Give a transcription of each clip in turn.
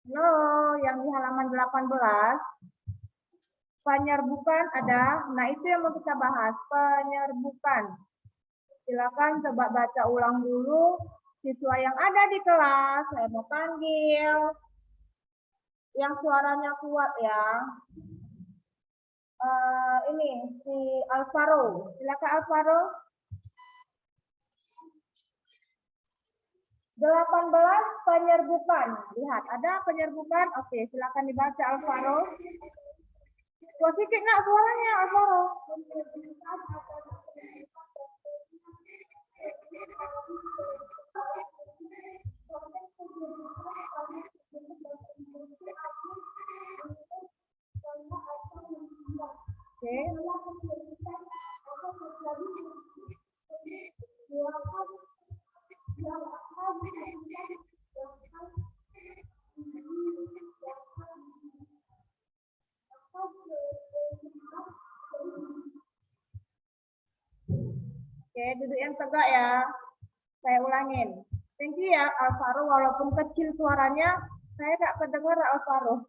Halo, yang di halaman 18. Penyerbukan ada. Nah, itu yang mau kita bahas. Penyerbukan. Silakan coba baca ulang dulu siswa yang ada di kelas. Saya mau panggil yang suaranya kuat ya. Ini si Alvaro. Silakan Alvaro. 18 penyerbukan. Lihat, ada penyerbukan. Oke, silakan dibaca Alvaro. Positif nggak suaranya Alvaro? Oke. Oke, duduk yang tegak ya. Saya ulangin. Thank you ya Alvaro, walaupun kecil suaranya, saya nggak kedengar Alvaro.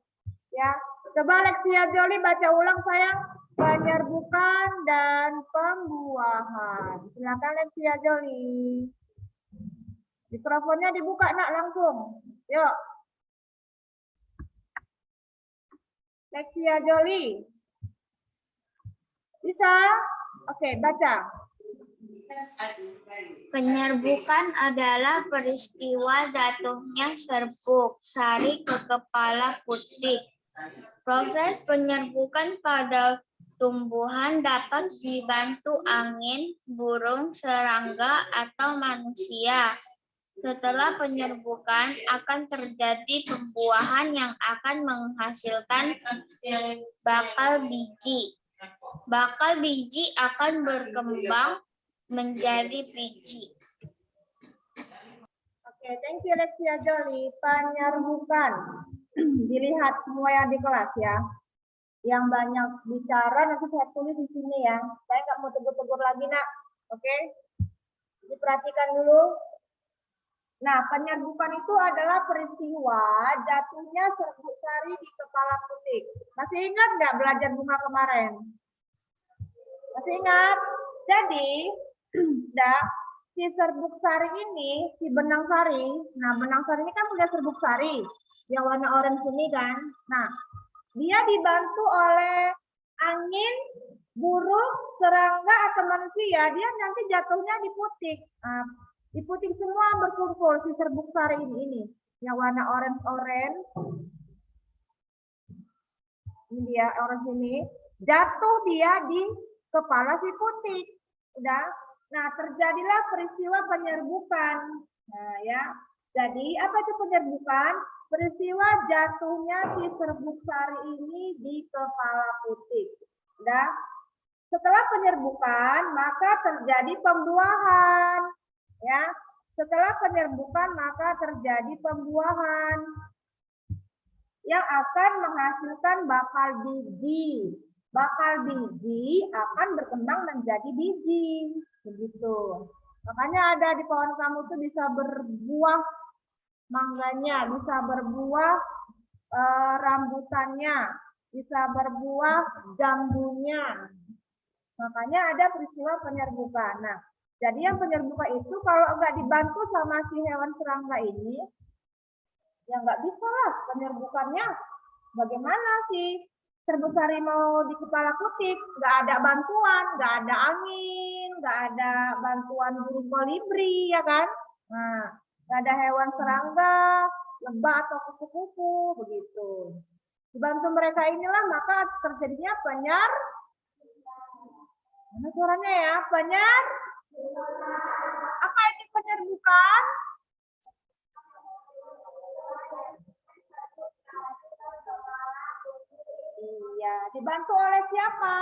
Ya, coba Alexia Joli baca ulang sayang. Penyerbukan dan pembuahan. Silakan Alexia Joli. Mikrofonnya dibuka nak langsung. Yuk. Alexia Joli. Bisa? Oke, baca. Penyerbukan adalah peristiwa jatuhnya serbuk sari ke kepala putik. Proses penyerbukan pada tumbuhan dapat dibantu angin, burung, serangga, atau manusia. Setelah penyerbukan akan terjadi pembuahan yang akan menghasilkan bakal biji. Bakal biji akan berkembang menjadi biji. Oke, thank you Alexia Joli. Penyerbukan. Dilihat semua yang di kelas ya. Yang banyak bicara nanti saya tulis di sini ya. Saya nggak mau tegur-tegur lagi nak. Oke? Diperhatikan dulu. Nah, penyerbukan itu adalah peristiwa jatuhnya serbuk sari di kepala putik. Masih ingat nggak belajar bunga kemarin? Masih ingat? Jadi, si serbuk sari ini, si benang sari, nah benang sari ini kan punya serbuk sari, yang warna orange ini kan. Nah, dia dibantu oleh angin, burung, serangga, atau manusia, dia nanti jatuhnya di putik. Nah, di putik semua berkumpul si serbuk sari ini, yang warna orange. Ini dia orange ini, jatuh dia di kepala si putik. Udah. Nah, terjadilah peristiwa penyerbukan. Nah, ya. Jadi, apa itu penyerbukan? Peristiwa jatuhnya si serbuk sari ini di kepala putik. Udah. Setelah penyerbukan, maka terjadi pembuahan. Ya. Setelah penyerbukan, maka terjadi pembuahan yang akan menghasilkan bakal biji. Bakal biji akan berkembang menjadi biji. Begitu. Makanya ada di pohon kamu tuh bisa berbuah mangganya, bisa berbuah rambutannya, bisa berbuah jambunya. Makanya ada peristiwa penyerbukan. Nah, jadi yang penyerbukan itu kalau nggak dibantu sama si hewan serangga ini, ya nggak bisa lah penyerbukannya. Bagaimana sih serbuk sari mau di kepala putik? Nggak ada bantuan, nggak ada angin, nggak ada bantuan burung kolibri, ya kan? Nah, nggak ada hewan serangga, lebah atau kupu-kupu, begitu. Dibantu mereka inilah maka terjadinya mana suaranya ya? Apa itu penyerbukan? Iya, dibantu oleh siapa?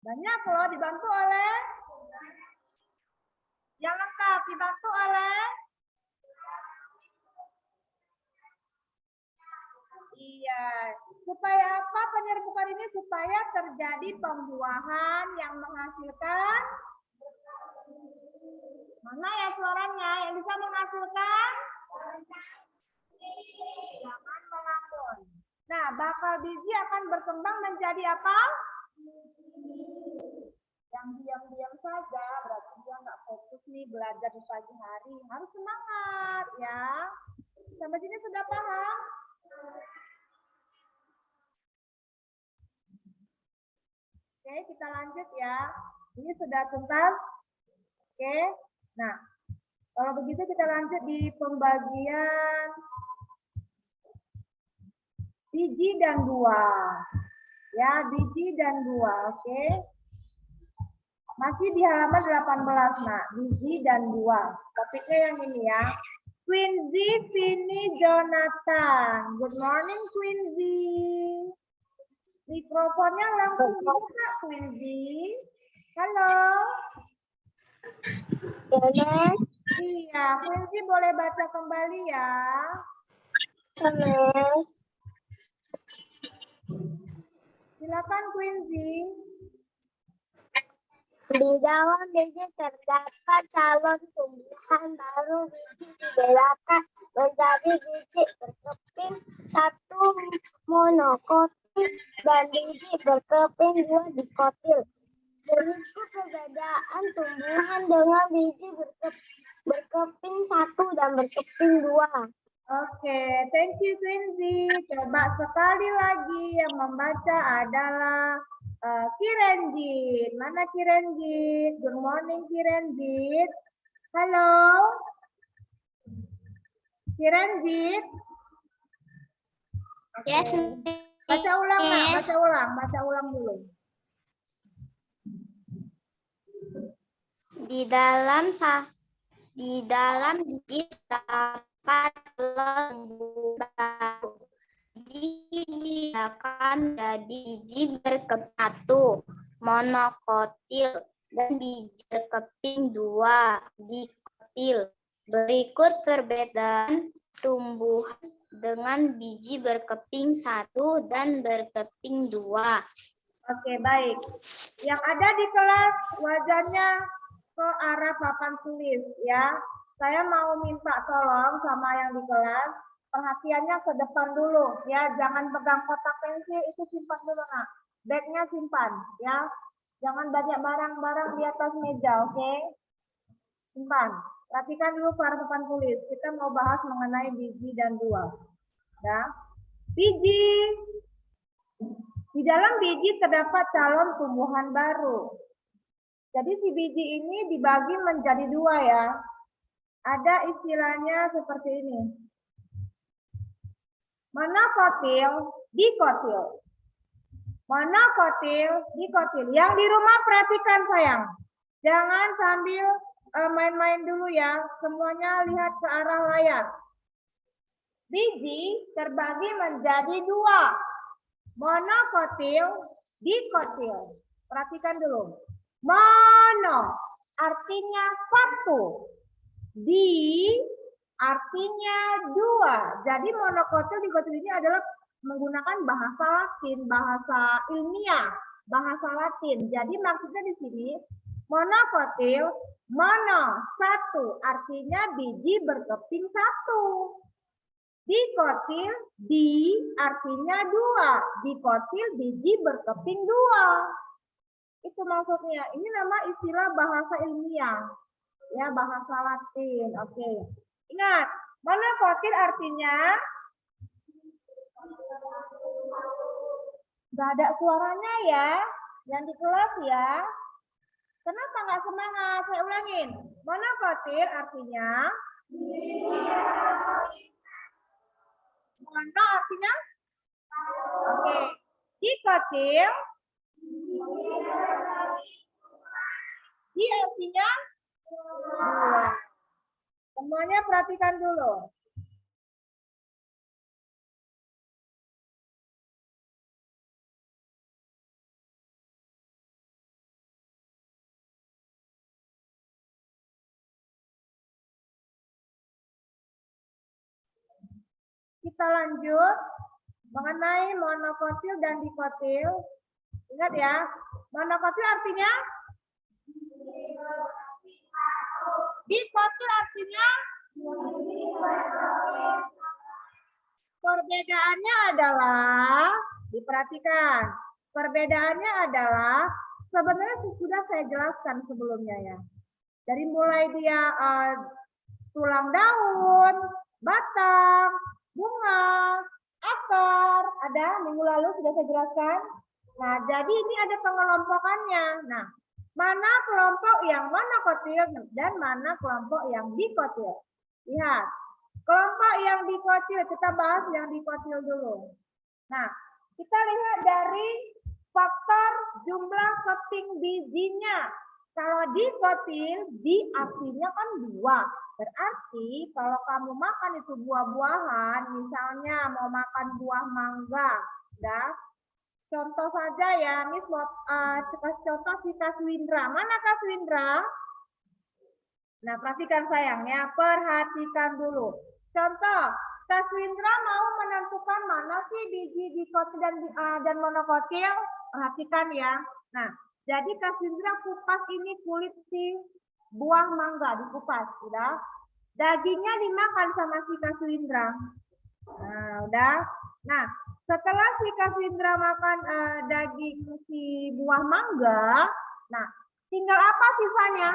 Banyak loh, dibantu oleh yang lengkap, dibantu oleh iya. Supaya apa penyerbukan ini? Supaya terjadi pembuahan yang menghasilkan mana ya suaranya yang bisa menghasilkan Jangan melamun. Nah, bakal biji akan berkembang menjadi apa? Yang diam-diam saja, berarti dia nggak fokus nih belajar di pagi hari. Harus semangat ya. Sampai sini sudah paham? Oke, kita lanjut ya. Ini sudah tuntas. Oke. Nah, kalau begitu kita lanjut di pembagian biji dan buah. Ya, biji dan buah. Oke. Masih di halaman 18, Nak. Biji dan buah. Topiknya yang ini ya. Quincy, Vini, Jonathan. Good morning, Quincy. Mikrofonnya langsung dibuka, Quincy. Halo. Halo. Iya, Quincy boleh baca kembali ya. Halo. Silakan, Quincy. Di dalam biji terdapat calon tumbuhan baru. Biji dibedakan menjadi biji berkeping satu monokotil dan biji berkeping dua dikotil. Berikut perbedaan tumbuhan dengan biji berkeping satu dan berkeping dua. Oke, thank you, Quincy. Coba sekali lagi yang membaca adalah Kirenjit. Mana Kirenjit? Good morning, Kirenjit. Halo. Kirenjit. Yes. Baca ulang, Nak. Baca ulang. Baca ulang dulu. Di dalam biji terdapat lembu baru. Biji akan jadi biji berkeping satu monokotil dan biji berkeping dua dikotil. Berikut perbedaan tumbuhan dengan biji berkeping satu dan berkeping dua. Oke, baik. Yang ada di kelas wajahnya ke arah papan tulis ya. Saya mau minta tolong sama yang di kelas, perhatiannya ke depan dulu ya. Jangan pegang kotak pensil, itu simpan dulu, Nak. Bagnya simpan ya. Jangan banyak barang-barang di atas meja, oke? Simpan. Perhatikan dulu ke arah papan tulis. Kita mau bahas mengenai biji dan buah. Ya. Biji. Di dalam biji terdapat calon tumbuhan baru. Jadi si biji ini dibagi menjadi dua ya. Ada istilahnya seperti ini. Monokotil, dikotil. Monokotil, dikotil. Yang di rumah perhatikan sayang. Jangan sambil main-main dulu ya. Semuanya lihat ke arah layar. Biji terbagi menjadi dua. Monokotil, dikotil. Perhatikan dulu. Mono artinya satu. Di artinya dua. Jadi monokotil, dikotil ini adalah menggunakan bahasa Latin, bahasa ilmiah, bahasa Latin. Jadi maksudnya di sini monokotil, mono satu artinya biji berkeping satu. Dikotil, di artinya dua. Dikotil, biji berkeping dua. Itu maksudnya. Ini nama istilah bahasa ilmiah. Ya, bahasa Latin. Oke. Ingat, monokotil artinya nggak ada suaranya ya. Yang di kelas ya. Kenapa nggak semangat? Saya ulangin. Monokotil artinya mono artinya oke. Dikotil di artinya dua. Semuanya perhatikan dulu. Kita lanjut mengenai monokotil dan dikotil. Ingat ya, monokotil artinya dikotil artinya perbedaannya adalah, diperhatikan, perbedaannya adalah sebenarnya sudah saya jelaskan sebelumnya ya. Dari mulai dia tulang daun, batang, bunga, akar, ada minggu lalu sudah saya jelaskan. Nah, jadi ini ada pengelompokannya. Nah, mana kelompok yang monokotil dan mana kelompok yang dikotil. Lihat, kelompok yang dikotil, kita bahas yang dikotil dulu. Nah, kita lihat dari faktor jumlah keping bijinya. Kalau dikotil, di artinya kan buah. Berarti kalau kamu makan itu buah-buahan, misalnya mau makan buah mangga, dah. Contoh saja ya, Miss mau contoh si Kaswindra. Mana Kaswindra? Nah, perhatikan sayangnya, perhatikan dulu. Contoh, Kaswindra mau menentukan mana sih biji dikotil dan monokotil. Perhatikan ya. Nah, jadi Kaswindra kupas ini kulit si buah mangga, dikupas, udah. Dagingnya dimakan sama si Kaswindra. Nah, udah. Nah, setelah si Kaswindra makan daging si buah mangga, nah, tinggal apa sisanya?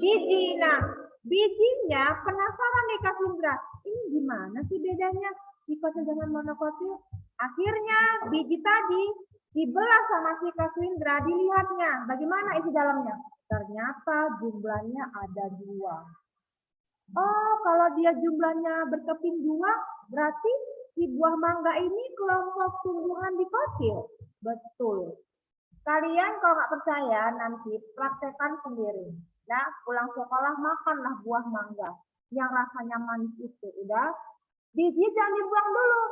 Biji. Nah, bijinya penasaran nih Kaswindra. Ini gimana sih bedanya dikotil dengan monokotil? Akhirnya biji tadi dibelah sama si Kaswindra, dilihatnya bagaimana isi dalamnya. Ternyata jumlahnya ada 2. Oh, kalau dia jumlahnya berkeping 2, berarti si buah mangga ini kelompok tumbuhan dikotil. Betul. Kalian kalau nggak percaya nanti praktekkan sendiri. Ya, pulang sekolah makanlah buah mangga yang rasanya manis itu. Udah, biji jangan dibuang dulu.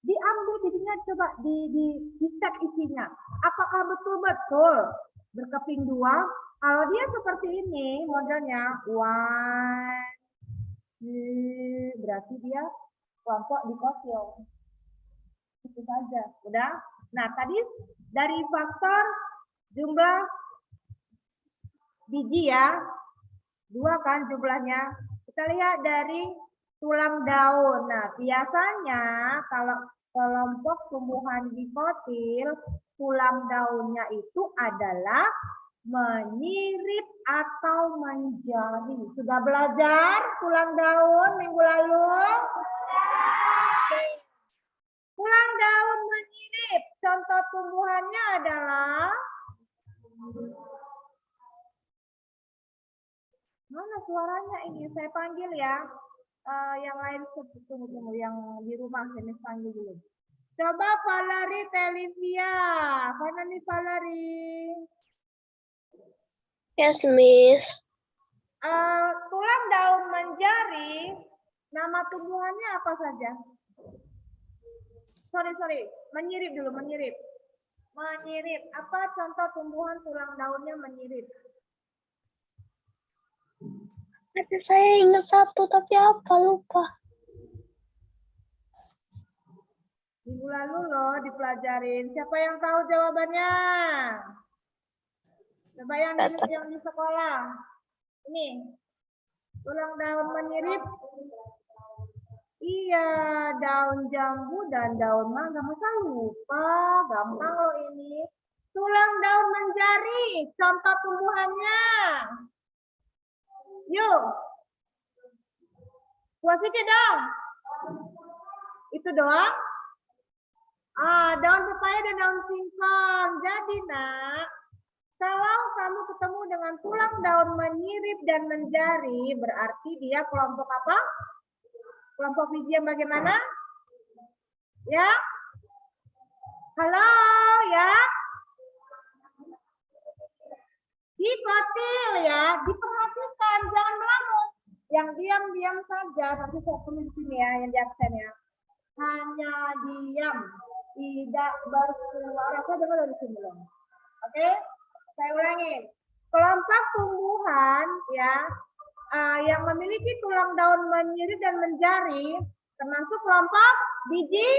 Diambil bijinya, coba dicek isinya. Apakah betul-betul berkeping 2? Kalau dia seperti ini modelnya, berarti dia kelompok dikotil. Itu saja. Udah. Nah, tadi dari faktor jumlah biji ya, 2 kan jumlahnya. Kita lihat dari tulang daun. Nah, biasanya kalau kelompok tumbuhan dikotil, tulang daunnya itu adalah menyirip atau menjari. Sudah belajar tulang daun minggu lalu? Tulang daun menyirip. Contoh tumbuhannya adalah, mana suaranya ini? Saya panggil ya. Yang lain tunggu yang di rumah ini panggil dulu. Coba Valerie Televia. Mana nih Valerie? Yes, Miss. Tulang daun menjari, nama tumbuhannya apa saja? Sorry, menyirip dulu, menyirip. Menyirip, apa contoh tumbuhan tulang daunnya menyirip? Tapi saya ingat satu, tapi apa lupa. Minggu lalu loh dipelajarin. Siapa yang tahu jawabannya? Coba yang di sekolah. Ini, tulang daun menyirip. Iya, daun jambu dan daun mangga. Masa lupa? Gampang loh ini. Tulang daun menjari, contoh tumbuhannya. Yuk. Buat sedikit dong. Itu doang? Daun pepaya dan daun singkong. Jadi nak, kalau kamu ketemu dengan tulang daun menyirip dan menjari, berarti dia kelompok apa? Kelompok biji yang bagaimana? Ya? Halo, ya? Dikotil ya, diperhatikan, jangan melamun. Yang diam-diam saja, nanti saya tulis di sini ya, yang di absen ya. Hanya diam, tidak bersuara. Saya dengar dari sini belum? Oke, saya ulangin. Kelompok tumbuhan ya, yang memiliki tulang daun menyirip dan menjari, termasuk kelompok biji.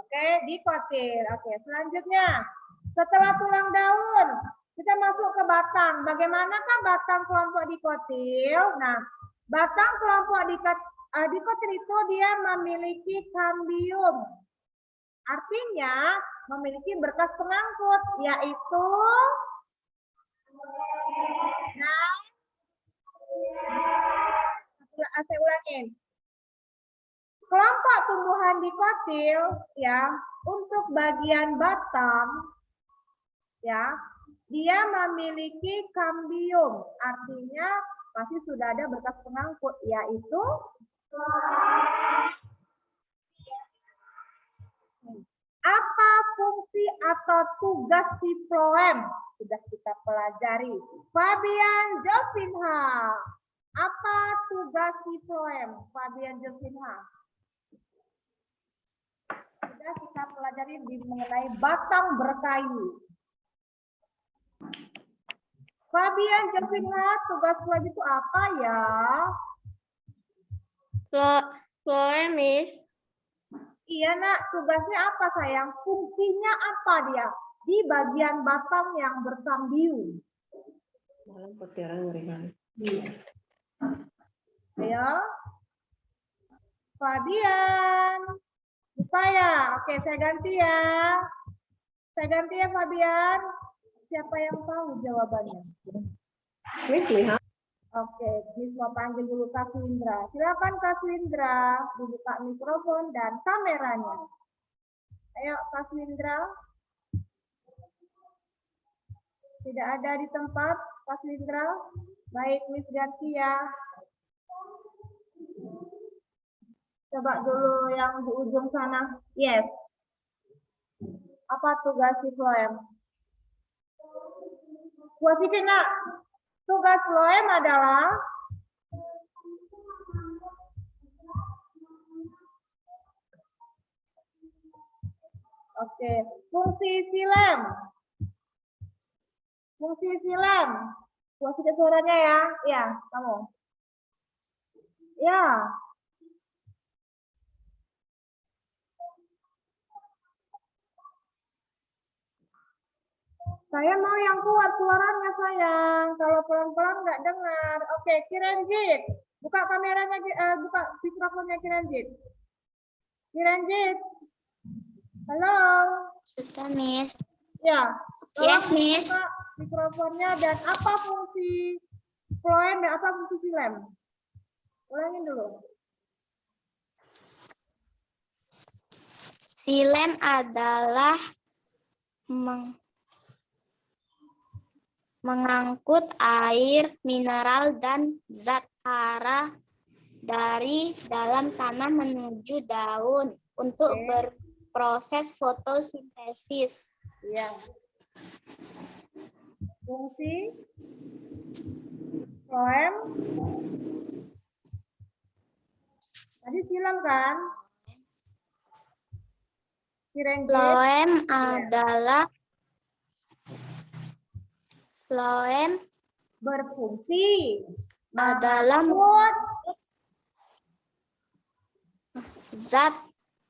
Oke, dikotil. Oke, selanjutnya. Setelah tulang daun, kita masuk ke batang. Bagaimanakah batang kelompok dikotil? Nah, Batang kelompok dikotil itu dia memiliki kambium. Artinya memiliki berkas pengangkut, yaitu saya ulangin. Kelompok tumbuhan dikotil ya, untuk bagian batang ya, dia memiliki kambium. Artinya pasti sudah ada berkas pengangkut, yaitu apa fungsi atau tugas si floem? Sudah kita pelajari. Fabian Jovinha. Apa tugas si floem? Fabian Jovinha. Sudah kita pelajari mengenai batang berkayu. Fabian Jovinha, tugas floem itu apa ya? Floem, Miss. Iya nak, tugasnya apa sayang? Fungsinya apa dia? Di bagian batang yang berkambium. Malam petiran ngeringan. Ayo. Fabian. Lupa ya? Oke, saya ganti ya. Saya ganti ya Fabian. Siapa yang tahu jawabannya? Miss lihat. Oke, Miss mau panggil dulu Kak Swindra. Silakan Kak Swindra, dibuka mikrofon dan kameranya. Ayo Kak Swindra. Tidak ada di tempat Kak Swindra. Baik, Miss Garcia. Coba dulu yang di ujung sana. Yes. Apa tugas si floem? Posisi nak. Tugas floem adalah fungsi silem. Fungsi silem. Posisi suaranya ya. Ya, kamu. Ya. Saya mau yang kuat suaranya sayang. Kalau pelan-pelan nggak dengar. Oke, Kiranjit. Buka kameranya, buka mikrofonnya Kiranjit. Kiranjit. Halo. Sudah, Miss. Ya. Yes, Miss. Buka mikrofonnya dan apa fungsi floem dan apa fungsi silem? Ulangin dulu. Silem adalah mengangkut air, mineral, dan zat hara dari dalam tanah menuju daun untuk berproses fotosintesis. Iya. Fungsi floem. Tadi silam kan? Floem adalah berfungsi adalah zat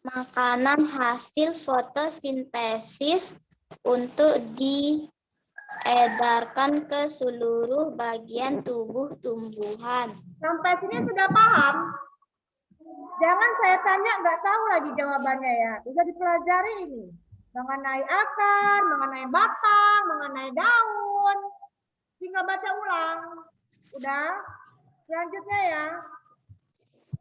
makanan hasil fotosintesis untuk diedarkan ke seluruh bagian tubuh tumbuhan. Sampai sini sudah paham? Jangan saya tanya nggak tahu lagi jawabannya ya. Bisa dipelajari ini. Mengenai akar, mengenai batang, mengenai daun. Tinggal baca ulang. Udah? Selanjutnya ya.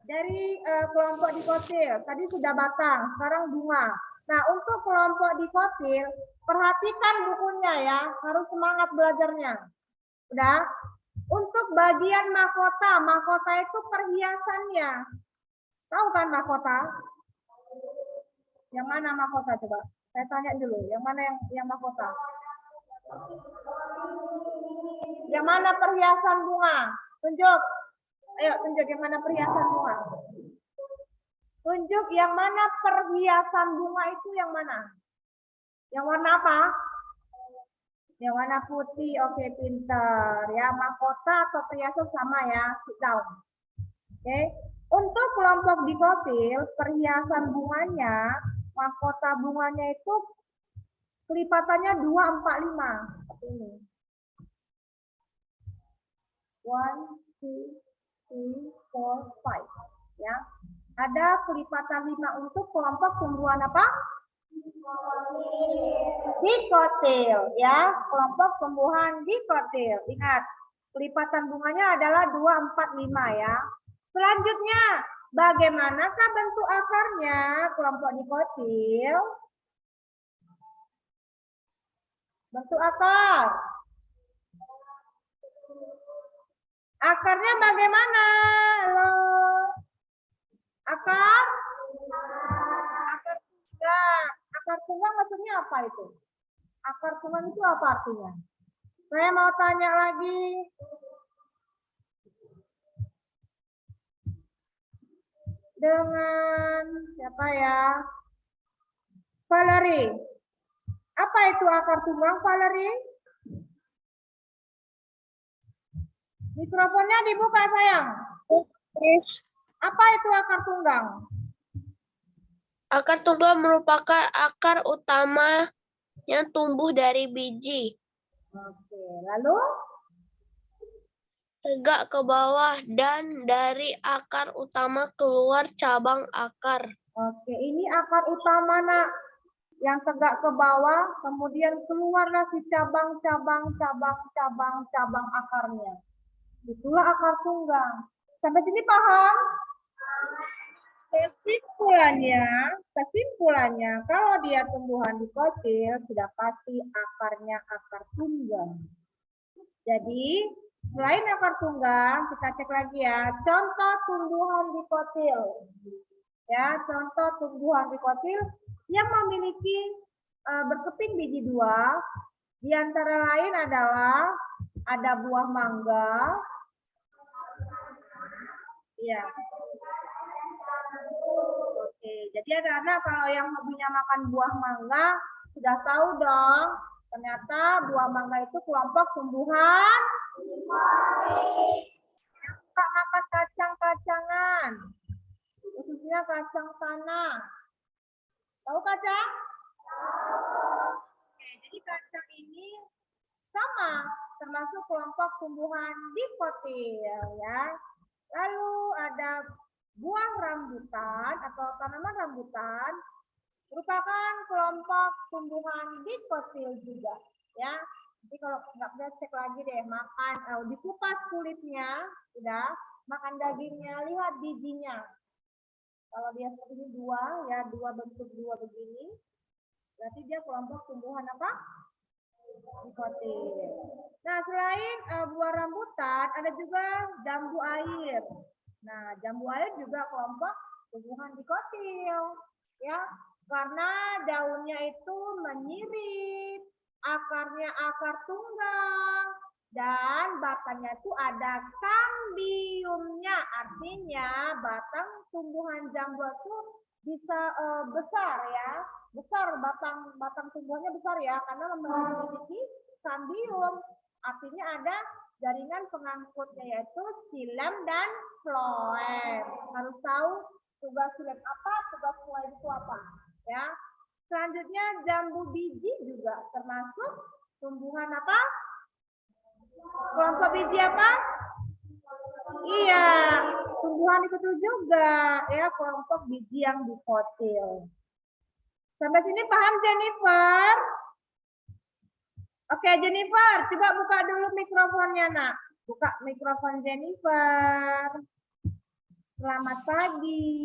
Dari kelompok dikotil. Tadi sudah batang, sekarang bunga. Nah, untuk kelompok dikotil, perhatikan bukunya ya. Harus semangat belajarnya. Udah? Untuk bagian mahkota. Mahkota itu perhiasannya. Tahu kan mahkota? Yang mana mahkota coba? Saya tanya dulu, yang mana yang mahkota? Yang mana perhiasan bunga? Tunjuk. Ayo, tunjuk yang mana perhiasan bunga. Tunjuk yang mana perhiasan bunga itu yang mana? Yang warna apa? Yang warna putih. Oke, pinter. Ya, mahkota atau perhiasan sama ya. Sit down. Oke. Untuk kelompok dikotil, perhiasan bunganya, mahkota bunganya itu kelipatannya 2, 4, 5. Seperti ini. 1, 2, 3, 4, 5. Ya. Ada kelipatan 5 untuk kelompok tumbuhan apa? Dikotil, ya. Kelompok tumbuhan dikotil. Ingat, kelipatan bunganya adalah 2, 4, 5 ya. Selanjutnya, bagaimanakah bentuk akarnya kelompok dikotil? Bentuk akar. Akarnya bagaimana? Halo. Akar? Akar tunggang. Akar tunggang maksudnya apa itu? Akar tunggang itu apa artinya? Saya mau tanya lagi. Dengan siapa ya? Valerie. Apa itu akar tunggang, Valerie? Mikrofonnya dibuka, sayang. Apa itu akar tunggang? Akar tunggal merupakan akar utama yang tumbuh dari biji. Oke, lalu? Tegak ke bawah dan dari akar utama keluar cabang akar. Oke, ini akar utama, nak. Yang tegak ke bawah, kemudian keluarlah si cabang-cabang akarnya. Itulah akar tunggang. Sampai sini paham? Kesimpulannya, kalau dia tumbuhan dikotil, sudah pasti akarnya akar tunggang. Jadi, selain akar tunggang, kita cek lagi ya, contoh tumbuhan dikotil. Ya, contoh tumbuhan dikotil yang memiliki berkeping biji 2, di antara lain adalah ada buah mangga. Ya. Oke, jadi anak-anak kalau yang hobinya makan buah mangga sudah tahu dong, ternyata buah mangga itu kelompok tumbuhan yang suka makan kacang-kacangan, khususnya kacang tanah. Tahu kacang? Oke, jadi kacang ini sama, termasuk kelompok tumbuhan dikotil ya. Lalu ada buah rambutan atau tanaman rambutan merupakan kelompok tumbuhan dikotil juga ya. Jadi kalau nggak bisa cek lagi deh, makan dikupas kulitnya, udah makan dagingnya, lihat bijinya. Kalau dia seperti ini 2 ya, 2 bentuk 2 begini, berarti dia kelompok tumbuhan apa? Dikotil. Nah, selain buah rambutan, ada juga jambu air. Nah, jambu air juga kelompok tumbuhan dikotil, ya, karena daunnya itu menyirip, akarnya akar tunggang, dan batangnya itu ada kambiumnya, artinya batang tumbuhan jambu itu bisa besar ya, besar batang tumbuhannya besar ya, karena memiliki kambium, artinya ada jaringan pengangkutnya yaitu xilem dan floem. Harus tahu tugas xilem apa, tugas floem itu apa, ya. Selanjutnya jambu biji juga termasuk tumbuhan apa? Kelompok biji apa? Iya, tumbuhan dikotil juga ya, kelompok biji yang dikotil. Sampai sini paham, Jennifer? Oke, Jennifer, coba buka dulu mikrofonnya, nak. Buka mikrofon Jennifer. Selamat pagi.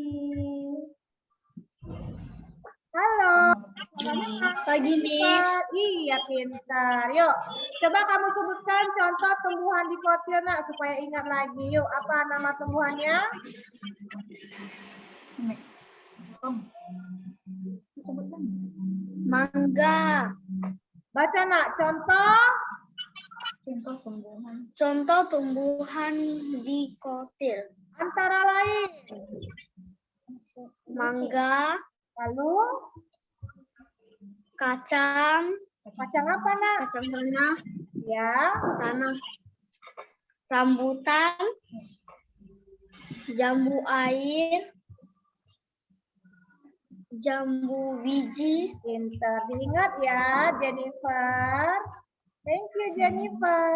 Halo. Pagi, Miss. Iya, pintar. Yuk, coba kamu sebutkan contoh tumbuhan dikotil, nak, supaya ingat lagi. Yuk, apa nama tumbuhannya? Mangga. Baca, nak, contoh. Contoh tumbuhan dikotil. Antara lain. Mangga, Lalu, kacang, kacang apa, nak? kacang tanah, Ya. rambutan, jambu air, jambu biji. Pintar. Diingat ya, Jennifer. Thank you, Jennifer.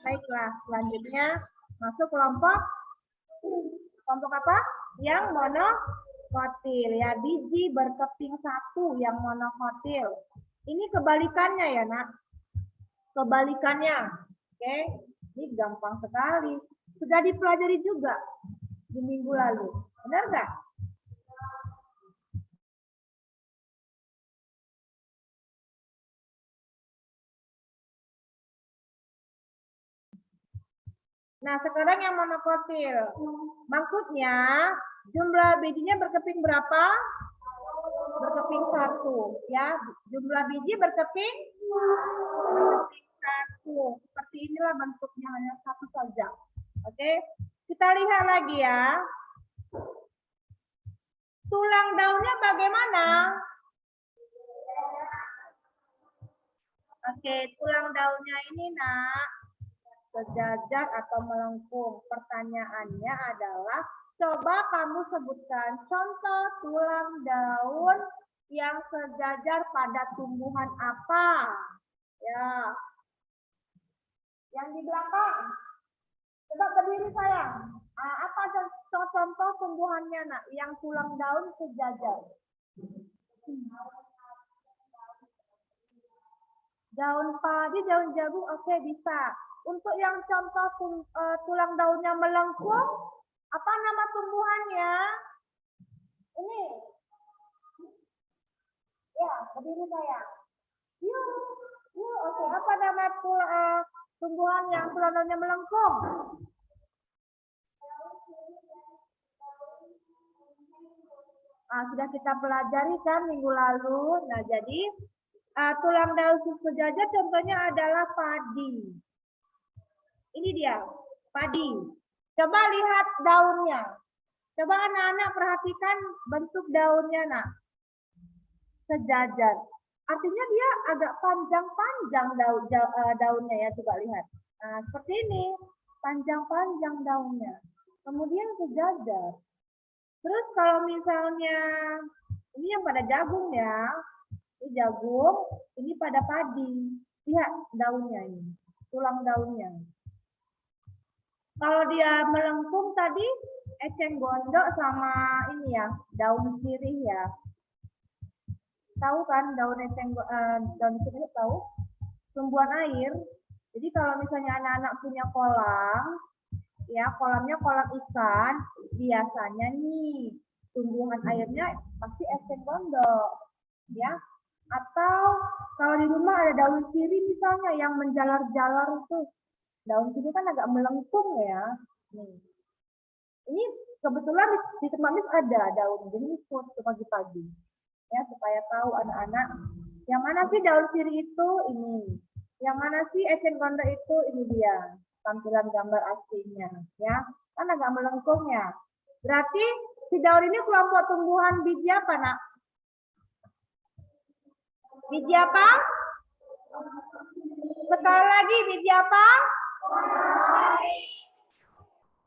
Baiklah, selanjutnya masuk kelompok Kelompok apa? Yang monokotil ya, biji berkeping satu yang monokotil. Ini kebalikannya ya, Nak. Kebalikannya. Oke, ini gampang sekali. Sudah dipelajari juga di minggu lalu. Benar nggak? Nah, sekarang yang monokotil. Maksudnya, jumlah bijinya berkeping berapa? Berkeping satu. Ya, jumlah biji berkeping satu. Seperti inilah bentuknya, hanya satu saja. Oke, kita lihat lagi ya. Tulang daunnya bagaimana? Oke, tulang daunnya ini, Nak, sejajar atau melengkung. Pertanyaannya adalah, coba kamu sebutkan contoh tulang daun yang sejajar pada tumbuhan apa? Ya, yang di belakang. Coba berdiri sayang. Apa contoh tumbuhannya, Nak, yang tulang daun sejajar? Daun padi, daun jagung, oke, bisa. Untuk yang contoh tulang daunnya melengkung, apa nama tumbuhannya? Ini. Ya, berdiri sayang. Yuk, oke. Apa nama tumbuhan yang tulang daunnya melengkung? Sudah kita pelajari kan minggu lalu. Nah, jadi tulang daun sejajar contohnya adalah padi. Ini dia, padi. Coba lihat daunnya. Coba anak-anak perhatikan bentuk daunnya, Nak. Sejajar. Artinya dia agak panjang-panjang daunnya ya, coba lihat. Nah, seperti ini, panjang-panjang daunnya. Kemudian sejajar. Terus kalau misalnya, ini yang pada jagung ya, ini jagung, ini pada padi. Lihat daunnya ini, tulang daunnya. Kalau dia melengkung tadi, eceng gondok sama ini ya, daun sirih ya. Tahu kan daun sirih, tahu? Tumbuhan air. Jadi kalau misalnya anak-anak punya kolam, ya kolamnya kolam ikan, biasanya nih tumbuhan airnya pasti eceng gondok, ya. Atau kalau di rumah ada daun sirih misalnya yang menjalar-jalar itu, daun sirih kan agak melengkung ya. Nih. Ini kebetulan di tempat Miss ada daun, jadi Miss foto pagi-pagi, ya supaya tahu anak-anak yang mana sih daun sirih itu ini, yang mana sih eceng gondok itu ini dia. Tampilan gambar aslinya, ya kan agak melengkung ya. Berarti si daun ini kelompok tumbuhan biji apa, Nak? Biji apa? Sekali lagi, biji apa?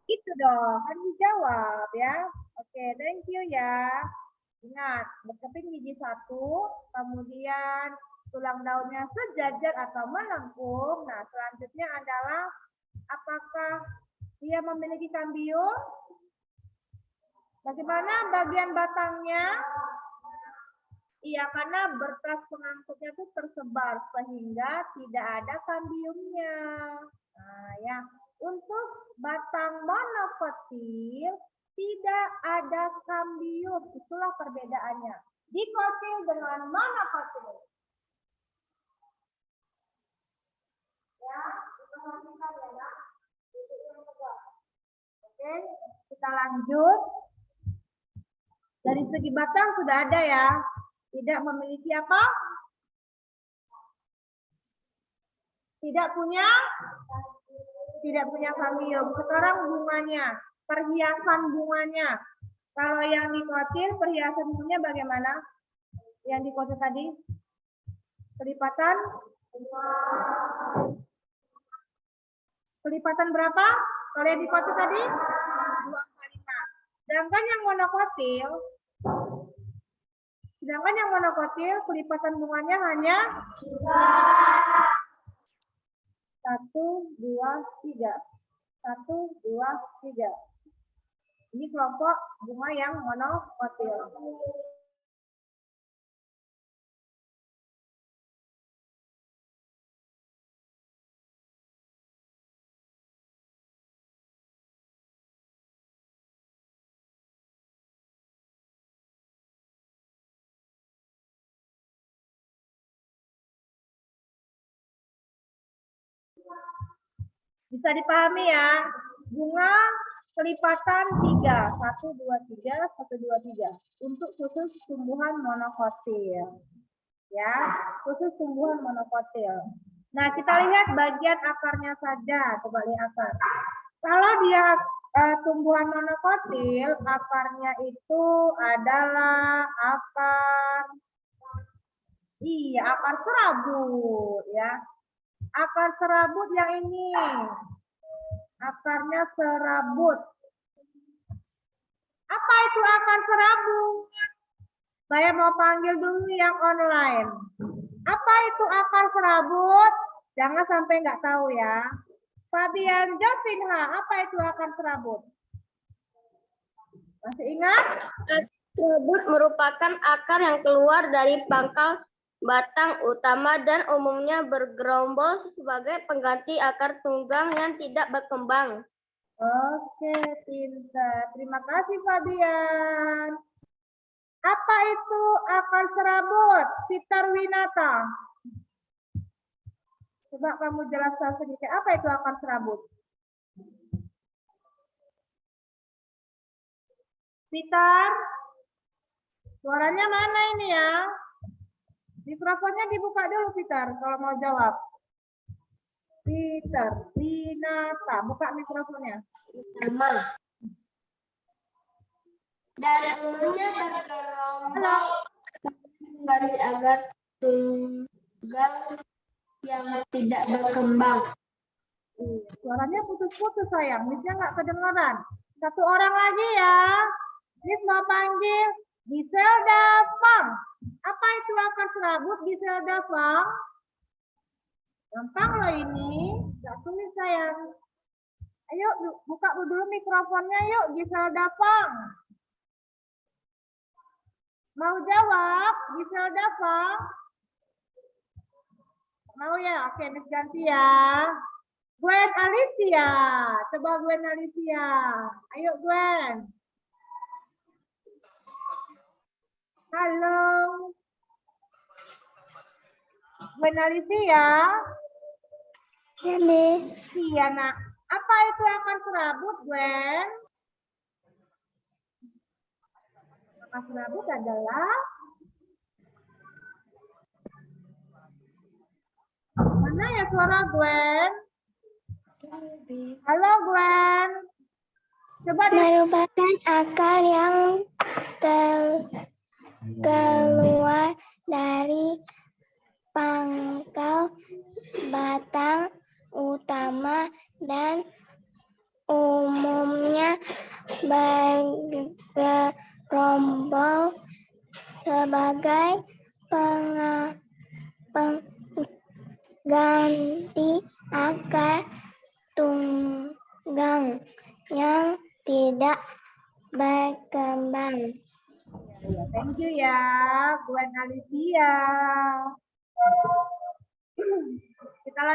Itu dong, kan dijawab ya. Oke, thank you ya. Ingat, berkeping biji satu, kemudian tulang daunnya sejajar atau melengkung. Nah, selanjutnya adalah apakah dia memiliki kambium? Bagaimana bagian batangnya? Iya, karena berkas pengangkutnya itu tersebar sehingga tidak ada kambiumnya. Nah, ya, untuk batang monokotil tidak ada kambium. Itulah perbedaannya. Dikotil dengan monokotil. Ya, diperhatikan ya, Nak. Oke, kita lanjut. Dari segi batang sudah ada ya. Tidak memiliki apa? Tidak punya kambium. Sekarang bunganya, perhiasan bunganya. Kalau yang dikotil, perhiasan bunganya bagaimana? Yang dikotil tadi? Kelipatan? Kelipatan berapa? Kalau yang dikotil tadi? 2 kali 5. Sedangkan yang monokotil, kelipatan bunganya hanya 1, 2, 3. 1, 2, 3. Ini kelompok bunga yang monokotil. Bisa dipahami ya, bunga kelipatan 3, 1, 2, 3, 1, 2, 3. Untuk khusus tumbuhan monokotil. Ya, khusus tumbuhan monokotil. Nah, kita lihat bagian akarnya saja. Coba lihat akar. Kalau dia tumbuhan monokotil, akarnya itu adalah akar serabut ya. Akar serabut yang ini. Akarnya serabut. Apa itu akar serabut? Saya mau panggil dulu yang online. Apa itu akar serabut? Jangan sampai nggak tahu ya. Fabian Jovinha, apa itu akar serabut? Masih ingat? Serabut merupakan akar yang keluar dari pangkal batang utama dan umumnya bergerombol sebagai pengganti akar tunggang yang tidak berkembang. Oke, pintar. Terima kasih, Fabian. Apa itu akar serabut? Sitar Winata. Coba kamu jelaskan sedikit. Apa itu akar serabut? Sitar, suaranya mana ini ya? Mikrofonnya dibuka dulu, Peter, kalau mau jawab. Peter, Winata, buka mikrofonnya. Dalamnya bergerombol dari agar tunggang yang tidak berkembang. Suaranya putus-putus sayang, Misnya nggak kedengeran. Satu orang lagi ya. Mis mau panggil Giselda Fang. Apa itu akar serabut Giselda Fang? Gampang loh ini, nggak sulit sayang. Ayo buka dulu mikrofonnya yuk Giselda Fang. Mau jawab Giselda Fang? Mau ya? Oke, Miss ganti ya. Gwen Alicia. Coba Gwen Alicia. Ayo Gwen. Halo. Gwen Alicia. Ya, Miss. Iya, nak. Apa itu akar serabut, Gwen? Akar serabut adalah mana ya suara Gwen? Halo Gwen. Coba Merupakan akar yang keluar dari pangkal batang utama dan umumnya bergerombol sebagai pengganti akar tunggang yang tidak berkembang. ya, thank you ya Gwen Alicia.